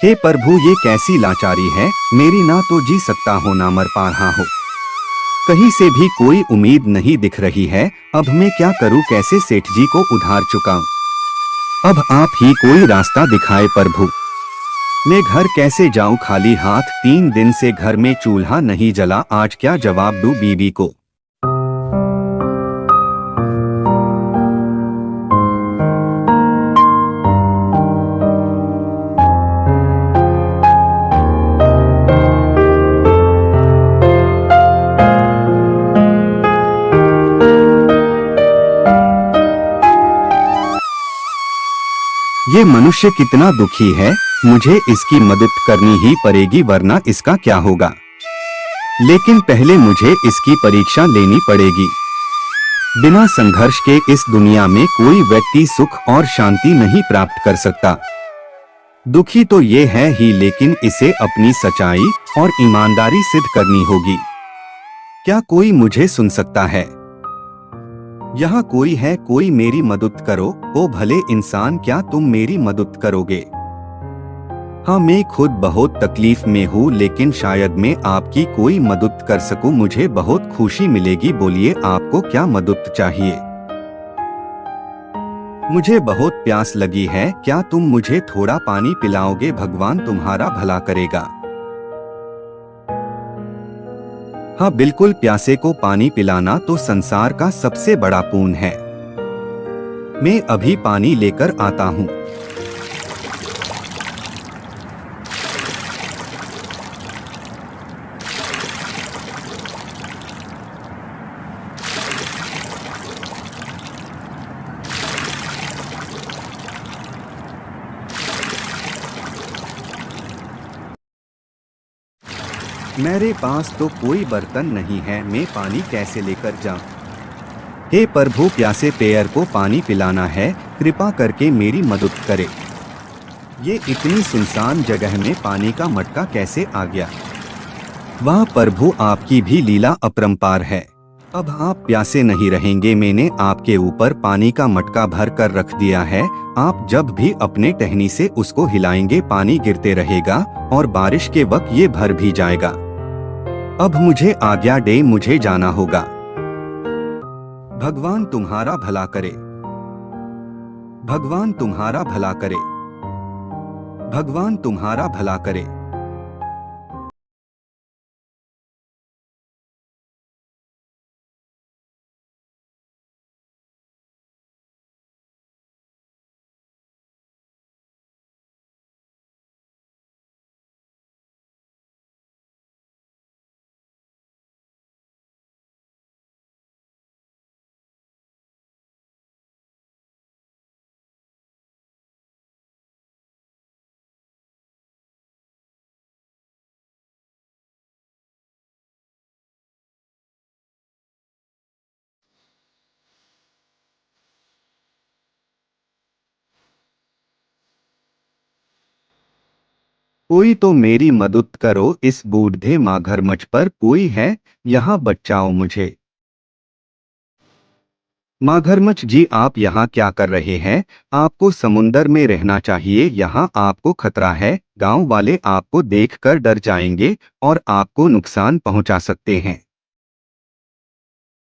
हे प्रभु, ये कैसी लाचारी है। मेरी ना तो जी सकता हो ना मर पा रहा हो। कहीं से भी कोई उम्मीद नहीं दिख रही है। अब मैं क्या करूं, कैसे सेठ जी को उधार चुकाऊं। अब आप ही कोई रास्ता दिखाए प्रभु। मैं घर कैसे जाऊं खाली हाथ। 3 दिन से घर में चूल्हा नहीं जला। आज क्या जवाब दूं बीवी को। ये मनुष्य कितना दुखी है। मुझे इसकी मदद करनी ही पड़ेगी वरना इसका क्या होगा। लेकिन पहले मुझे इसकी परीक्षा लेनी पड़ेगी। बिना संघर्ष के इस दुनिया में कोई व्यक्ति सुख और शांति नहीं प्राप्त कर सकता। दुखी तो ये है ही, लेकिन इसे अपनी सच्चाई और ईमानदारी सिद्ध करनी होगी। क्या कोई मुझे सुन सकता है? यहाँ कोई है? कोई मेरी मदद करो। ओ भले इंसान, क्या तुम मेरी मदद करोगे? हाँ, मैं खुद बहुत तकलीफ में हूँ, लेकिन शायद मैं आपकी कोई मदद कर सकूं। मुझे बहुत खुशी मिलेगी। बोलिए, आपको क्या मदद चाहिए? मुझे बहुत प्यास लगी है। क्या तुम मुझे थोड़ा पानी पिलाओगे? भगवान तुम्हारा भला करेगा। हाँ बिल्कुल, प्यासे को पानी पिलाना तो संसार का सबसे बड़ा पुण्य है। मैं अभी पानी लेकर आता हूँ। मेरे पास तो कोई बर्तन नहीं है, मैं पानी कैसे लेकर जाऊं? हे प्रभु, प्यासे पैर को पानी पिलाना है, कृपा करके मेरी मदद करे। ये इतनी सुनसान जगह में पानी का मटका कैसे आ गया? वाह प्रभु, आपकी भी लीला अपरंपार है। अब आप प्यासे नहीं रहेंगे। मैंने आपके ऊपर पानी का मटका भर कर रख दिया है। आप जब भी अपने टहनी से उसको हिलाएंगे, पानी गिरते रहेगा और बारिश के वक्त ये भर भी जाएगा। अब मुझे आज्ञा दे, मुझे जाना होगा। भगवान तुम्हारा भला करे। भगवान तुम्हारा भला करे। भगवान तुम्हारा भला करे। कोई तो मेरी मदद करो। इस बूढ़े मगरमच्छ पर कोई है? यहाँ बचाओ मुझे। मगरमच्छ जी, आप यहाँ क्या कर रहे हैं? आपको समुंदर में रहना चाहिए। यहाँ आपको खतरा है। गांव वाले आपको देखकर डर जाएंगे और आपको नुकसान पहुंचा सकते हैं।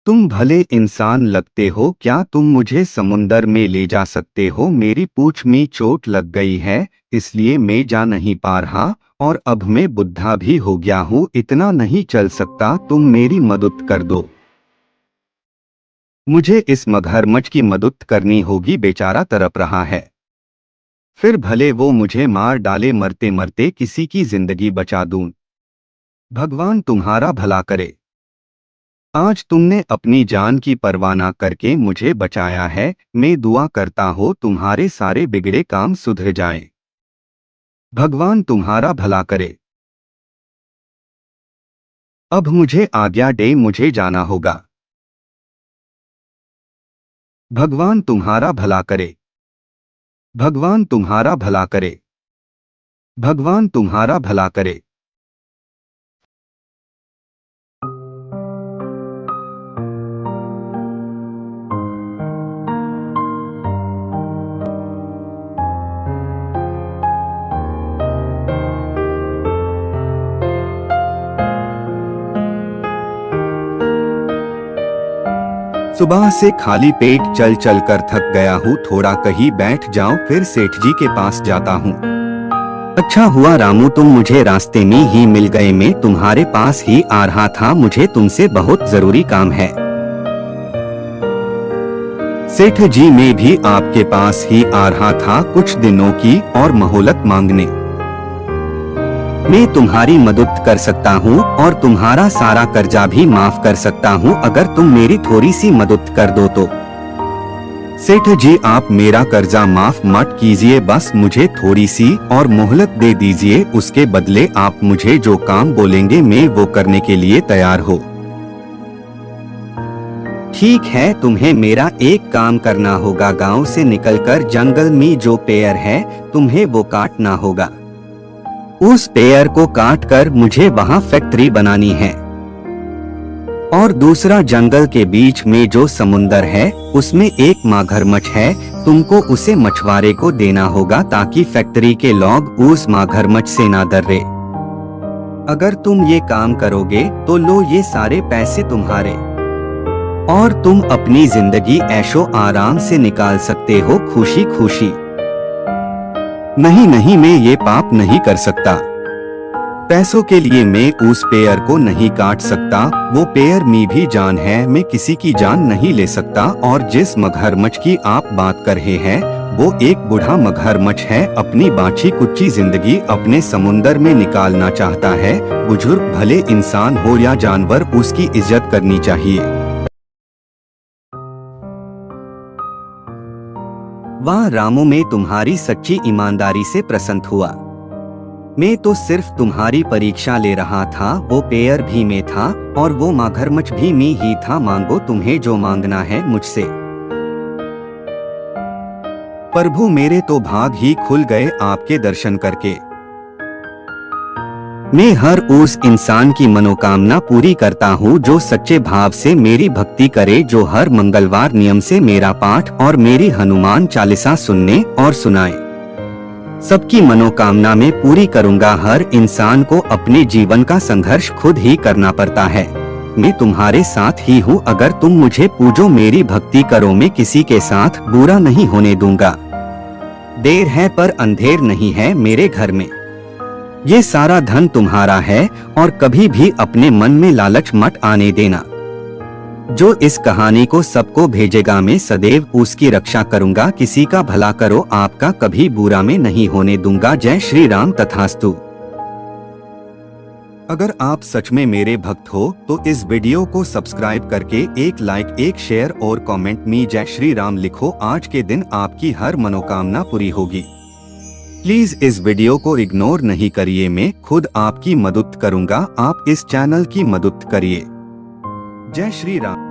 तुम भले इंसान लगते हो। क्या तुम मुझे समुंदर में ले जा सकते हो? मेरी पूंछ में चोट लग गई है, इसलिए मैं जा नहीं पा रहा और अब मैं बुढ़ा भी हो गया हूँ, इतना नहीं चल सकता। तुम मेरी मदद कर दो। मुझे इस मगरमच्छ की मदद करनी होगी, बेचारा तड़प रहा है। फिर भले वो मुझे मार डाले, मरते मरते किसी की जिंदगी बचा दूं। भगवान तुम्हारा भला करे। आज तुमने अपनी जान की परवाह न करके मुझे बचाया है। मैं दुआ करता हूँ तुम्हारे सारे बिगड़े काम सुधर जाएं। भगवान तुम्हारा भला करे। अब मुझे आज्ञा दे, मुझे जाना होगा। भगवान तुम्हारा भला करे। भगवान तुम्हारा भला करे। भगवान तुम्हारा भला करे। सुबह से खाली पेट चल चल कर थक गया हूँ, थोड़ा कहीं बैठ जाऊं, फिर सेठ जी के पास जाता हूँ। अच्छा हुआ रामू तुम मुझे रास्ते में ही मिल गए, मैं तुम्हारे पास ही आ रहा था, मुझे तुमसे बहुत जरूरी काम है। सेठ जी मैं भी आपके पास ही आ रहा था कुछ दिनों की और मोहलत मांगने। मैं तुम्हारी मदद कर सकता हूँ और तुम्हारा सारा कर्जा भी माफ कर सकता हूँ अगर तुम मेरी थोड़ी सी मदद कर दो तो। सेठ जी आप मेरा कर्जा माफ मत कीजिए, बस मुझे थोड़ी सी और मोहलत दे दीजिए, उसके बदले आप मुझे जो काम बोलेंगे मैं वो करने के लिए तैयार हो। ठीक है, तुम्हें मेरा एक काम करना होगा, गांव से निकलकर जंगल में जो पेड़ है तुम्हें वो काटना होगा। उस पेड़ को काटकर मुझे वहाँ फैक्ट्री बनानी है। और दूसरा जंगल के बीच में जो समुंदर है उसमें एक मगरमच्छ है, तुमको उसे मछुआरे को देना होगा ताकि फैक्ट्री के लोग उस मगरमच्छ से ना डरे। अगर तुम ये काम करोगे तो लो ये सारे पैसे तुम्हारे और तुम अपनी जिंदगी ऐशो आराम से निकाल सकते हो खुशी खुशी। नहीं नहीं, मैं ये पाप नहीं कर सकता। पैसों के लिए मैं उस पेड़ को नहीं काट सकता, वो पेड़ में भी जान है, मैं किसी की जान नहीं ले सकता। और जिस मगरमच्छ की आप बात कर रहे हैं वो एक बूढ़ा मगरमच्छ है, अपनी बाछी कुच्ची जिंदगी अपने समुंदर में निकालना चाहता है। बुजुर्ग भले इंसान हो या जानवर, उसकी इज्जत करनी चाहिए। वाह रामू, मैं तुम्हारी सच्ची ईमानदारी से प्रसन्न हुआ। मैं तो सिर्फ तुम्हारी परीक्षा ले रहा था, वो पेड़ भी मैं था और वो मगरमच्छ भी मैं ही था। मांगो तुम्हें जो मांगना है मुझसे। प्रभु मेरे तो भाग ही खुल गए आपके दर्शन करके। मैं हर उस इंसान की मनोकामना पूरी करता हूँ जो सच्चे भाव से मेरी भक्ति करे, जो हर मंगलवार नियम से मेरा पाठ और मेरी हनुमान चालीसा सुनने और सुनाए। सबकी मनोकामना में पूरी करूँगा। हर इंसान को अपने जीवन का संघर्ष खुद ही करना पड़ता है। मैं तुम्हारे साथ ही हूँ, अगर तुम मुझे पूजो मेरी भक्ति करो, मैं किसी के साथ बुरा नहीं होने दूंगा। देर है पर अंधेर नहीं है मेरे घर में। ये सारा धन तुम्हारा है और कभी भी अपने मन में लालच मत आने देना। जो इस कहानी को सबको भेजेगा मैं सदैव उसकी रक्षा करूंगा। किसी का भला करो, आपका कभी बुरा में नहीं होने दूंगा। जय श्री राम तथास्तु। अगर आप सच में मेरे भक्त हो तो इस वीडियो को सब्सक्राइब करके एक लाइक, एक शेयर और कमेंट में जय श्री राम लिखो। आज के दिन आपकी हर मनोकामना पूरी होगी। प्लीज इस वीडियो को इग्नोर नहीं करिए, मैं खुद आपकी मदद करूंगा, आप इस चैनल की मदद करिए। जय श्री राम।